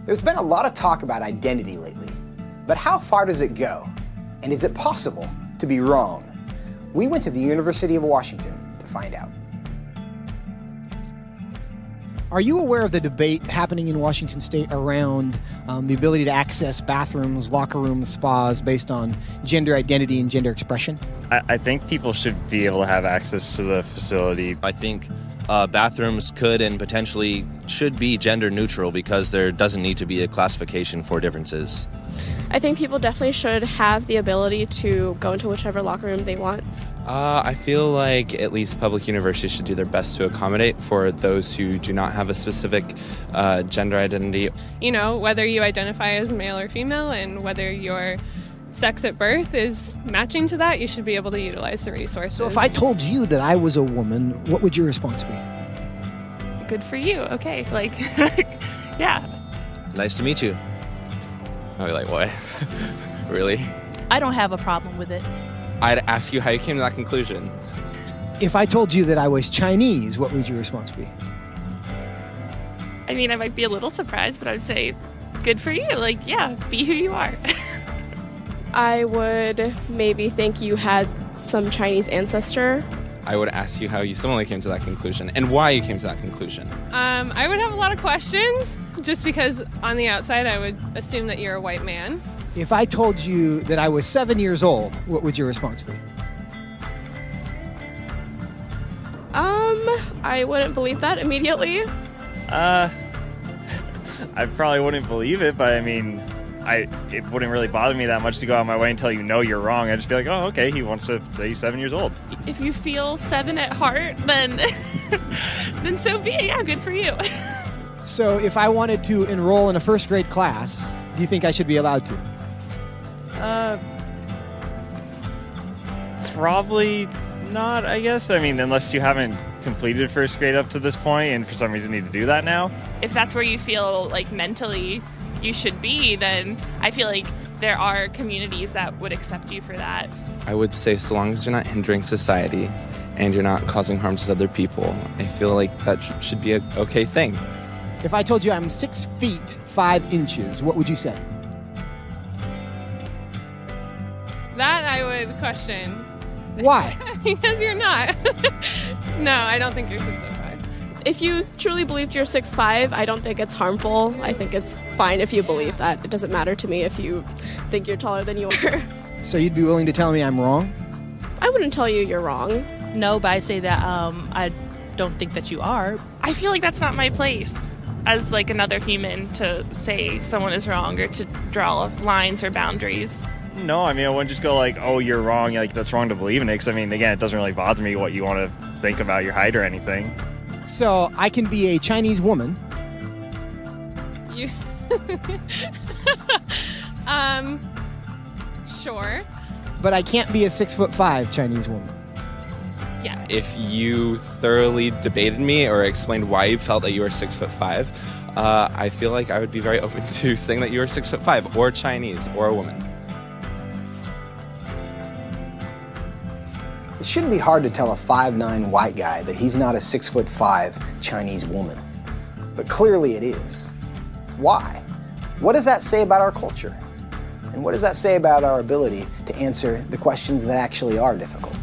There's been a lot of talk about identity lately, but how far does it go? And is it possible to be wrong? We went to the University of Washington to find out. Are you aware of the debate happening in Washington State around the ability to access bathrooms, locker rooms, spas based on gender identity and gender expression? I think people should be able to have access to the facility. I think bathrooms could and potentially should be gender neutral because there doesn't need to be a classification for differences. I think people definitely should have the ability to go into whichever locker room they want. I feel like at least public universities should do their best to accommodate for those who do not have a specific gender identity. You know, whether you identify as male or female and whether your sex at birth is matching to that, you should be able to utilize the resources. So if I told you that I was a woman, what would your response be? Good for you. Okay. Like, yeah. Nice to meet you. I'd be like, what? Really? I don't have a problem with it. I'd ask you how you came to that conclusion. If I told you that I was Chinese, what would your response be? I mean, I might be a little surprised, but I would say, good for you. Like, yeah, be who you are. I would maybe think you had some Chinese ancestor. I would ask you how you similarly came to that conclusion and why you came to that conclusion. I would have a lot of questions just because on the outside I would assume that you're a white man. If I told you that I was 7 years old, what would your response be? I wouldn't believe that immediately. I probably wouldn't believe it, but I mean, it wouldn't really bother me that much to go out of my way and tell you, no, you're wrong. I'd just be like, oh, okay, he wants to say he's 7 years old. If you feel 7 at heart, then then so be it. Yeah, good for you. So if I wanted to enroll in a first grade class, do you think I should be allowed to? Probably not, I guess. I mean, unless you haven't completed first grade up to this point and for some reason need to do that now. If that's where you feel like mentally you should be, then I feel like there are communities that would accept you for that. I would say so long as you're not hindering society and you're not causing harm to other people, I feel like that should be an okay thing. If I told you I'm 6 feet 5 inches, what would you say? That I would question. Why? Because you're not. No, I don't think you're 6'5". If you truly believed you're 6'5", I don't think it's harmful. I think it's fine if you believe that. It doesn't matter to me if you think you're taller than you are. So you'd be willing to tell me I'm wrong? I wouldn't tell you you're wrong. No, but I say that I don't think that you are. I feel like that's not my place as like another human to say someone is wrong or to draw lines or boundaries. No, I mean, I wouldn't just go like, oh, you're wrong, like that's wrong to believe in it. Because I mean, again, it doesn't really bother me what you want to think about your height or anything. So I can be a Chinese woman. You sure. But I can't be a 6'5" Chinese woman. Yeah. If you thoroughly debated me or explained why you felt that you were 6'5", I feel like I would be very open to saying that you were 6'5", or Chinese, or a woman. It shouldn't be hard to tell a 5'9" white guy that he's not a 6'5" Chinese woman. But clearly it is. Why? What does that say about our culture? And what does that say about our ability to answer the questions that actually are difficult?